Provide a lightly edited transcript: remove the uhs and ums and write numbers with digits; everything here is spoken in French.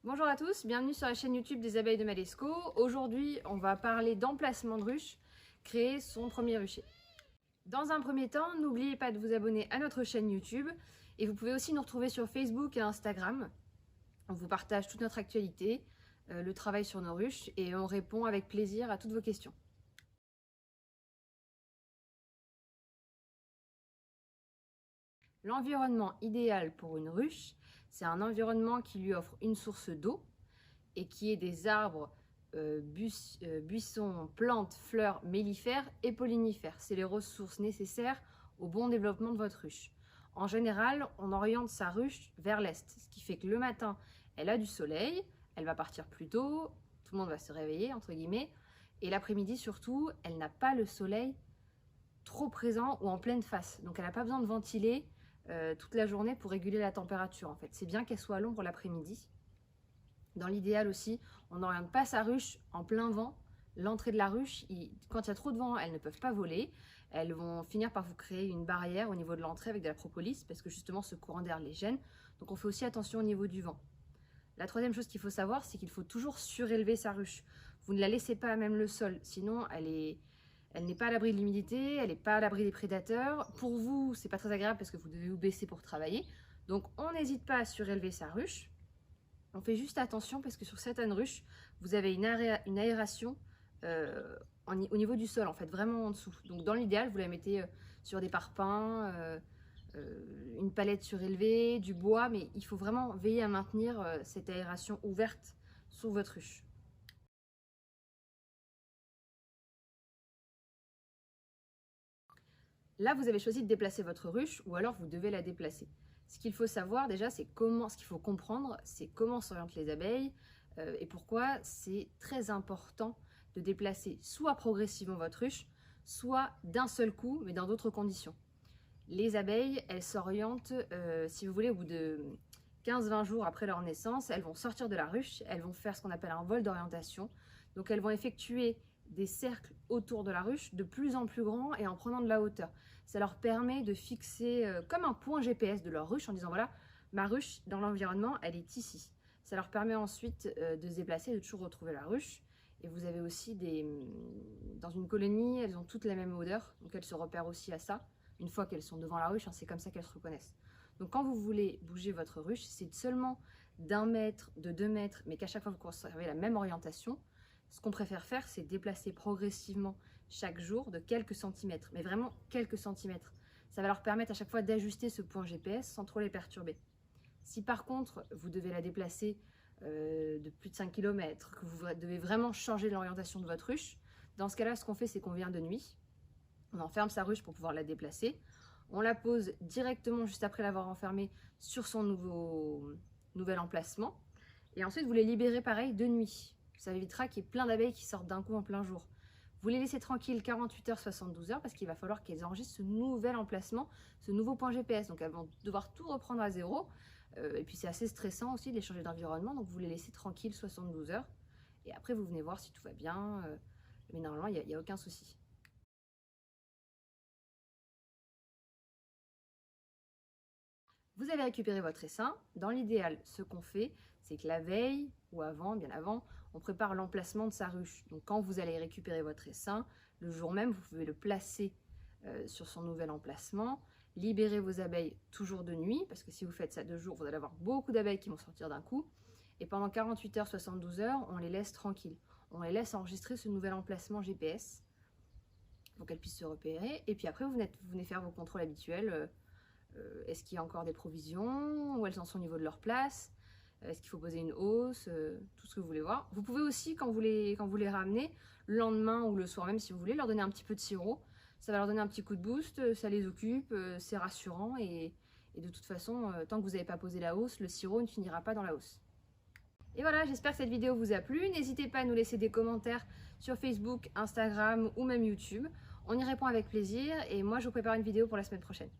Bonjour à tous, bienvenue sur la chaîne YouTube des abeilles de Malesco. Aujourd'hui, on va parler d'emplacement de ruche, créer son premier rucher. Dans un premier temps, n'oubliez pas de vous abonner à notre chaîne YouTube et vous pouvez aussi nous retrouver sur Facebook et Instagram. On vous partage toute notre actualité, le travail sur nos ruches et on répond avec plaisir à toutes vos questions. L'environnement idéal pour une ruche, c'est un environnement qui lui offre une source d'eau et qui est des arbres, buissons, plantes, fleurs, mellifères et pollinifères. C'est les ressources nécessaires au bon développement de votre ruche. En général, on oriente sa ruche vers l'est, ce qui fait que le matin, elle a du soleil, elle va partir plus tôt, tout le monde va se réveiller, entre guillemets, et l'après-midi surtout, elle n'a pas le soleil trop présent ou en pleine face. Donc elle n'a pas besoin de ventiler toute la journée pour réguler la température. En fait, c'est bien qu'elle soit à l'ombre l'après-midi. Dans l'idéal aussi, on n'oriente pas sa ruche en plein vent. L'entrée de la ruche, quand il y a trop de vent, elles ne peuvent pas voler. Elles vont finir par vous créer une barrière au niveau de l'entrée avec de la propolis parce que justement ce courant d'air les gêne. Donc on fait aussi attention au niveau du vent. La troisième chose qu'il faut savoir, c'est qu'il faut toujours surélever sa ruche. Vous ne la laissez pas à même le sol, sinon elle n'est pas à l'abri de l'humidité, elle n'est pas à l'abri des prédateurs. Pour vous, c'est pas très agréable parce que vous devez vous baisser pour travailler. Donc on n'hésite pas à surélever sa ruche. On fait juste attention parce que sur certaines ruches, vous avez une aération au niveau du sol, en fait, vraiment en dessous. Donc dans l'idéal, vous la mettez sur des parpaings, une palette surélevée, du bois, mais il faut vraiment veiller à maintenir cette aération ouverte sous votre ruche. Là, vous avez choisi de déplacer votre ruche ou alors vous devez la déplacer. Ce qu'il faut savoir déjà, c'est ce qu'il faut comprendre, c'est comment s'orientent les abeilles et pourquoi c'est très important de déplacer soit progressivement votre ruche, soit d'un seul coup, mais dans d'autres conditions. Les abeilles, elles s'orientent, si vous voulez, au bout de 15-20 jours après leur naissance, elles vont sortir de la ruche, elles vont faire ce qu'on appelle un vol d'orientation. Donc elles vont effectuer des cercles autour de la ruche de plus en plus grands et en prenant de la hauteur. Ça leur permet de fixer comme un point GPS de leur ruche en disant voilà, ma ruche dans l'environnement, elle est ici. Ça leur permet ensuite de se déplacer et de toujours retrouver la ruche. Et vous avez aussi dans une colonie, elles ont toutes la même odeur, donc elles se repèrent aussi à ça. Une fois qu'elles sont devant la ruche, hein, c'est comme ça qu'elles se reconnaissent. Donc quand vous voulez bouger votre ruche, c'est seulement d'1 mètre, de 2 mètres, mais qu'à chaque fois vous conservez la même orientation. Ce qu'on préfère faire, c'est déplacer progressivement chaque jour de quelques centimètres, mais vraiment quelques centimètres. Ça va leur permettre à chaque fois d'ajuster ce point GPS sans trop les perturber. Si par contre, vous devez la déplacer de plus de 5 km, que vous devez vraiment changer l'orientation de votre ruche, dans ce cas-là, ce qu'on fait, c'est qu'on vient de nuit, on enferme sa ruche pour pouvoir la déplacer, on la pose directement juste après l'avoir enfermée sur son nouvel emplacement, et ensuite vous les libérez pareil de nuit. Ça évitera qu'il y ait plein d'abeilles qui sortent d'un coup en plein jour. Vous les laissez tranquilles 48 heures, 72 heures parce qu'il va falloir qu'elles enregistrent ce nouvel emplacement, ce nouveau point GPS. Donc elles vont devoir tout reprendre à zéro. Et puis c'est assez stressant aussi de les changer d'environnement. Donc vous les laissez tranquilles 72 heures. Et après vous venez voir si tout va bien. Mais normalement il n'y a aucun souci. Vous avez récupéré votre essaim. Dans l'idéal, ce qu'on fait, c'est que la veille ou avant, bien avant, on prépare l'emplacement de sa ruche. Donc quand vous allez récupérer votre essaim, le jour même, vous pouvez le placer sur son nouvel emplacement. Libérez vos abeilles toujours de nuit, parce que si vous faites ça de jour, vous allez avoir beaucoup d'abeilles qui vont sortir d'un coup. Et pendant 48 heures, 72 heures, on les laisse tranquilles. On les laisse enregistrer ce nouvel emplacement GPS pour qu'elles puissent se repérer. Et puis après, vous venez faire vos contrôles habituels. Est-ce qu'il y a encore des provisions? Où elles en sont au niveau de leur place? Est-ce qu'il faut poser une hausse? Tout ce que vous voulez voir. Vous pouvez aussi, quand vous les ramenez, le lendemain ou le soir même si vous voulez, leur donner un petit peu de sirop. Ça va leur donner un petit coup de boost, ça les occupe, c'est rassurant et de toute façon, tant que vous n'avez pas posé la hausse, le sirop ne finira pas dans la hausse. Et voilà, j'espère que cette vidéo vous a plu. N'hésitez pas à nous laisser des commentaires sur Facebook, Instagram ou même YouTube. On y répond avec plaisir et moi je vous prépare une vidéo pour la semaine prochaine.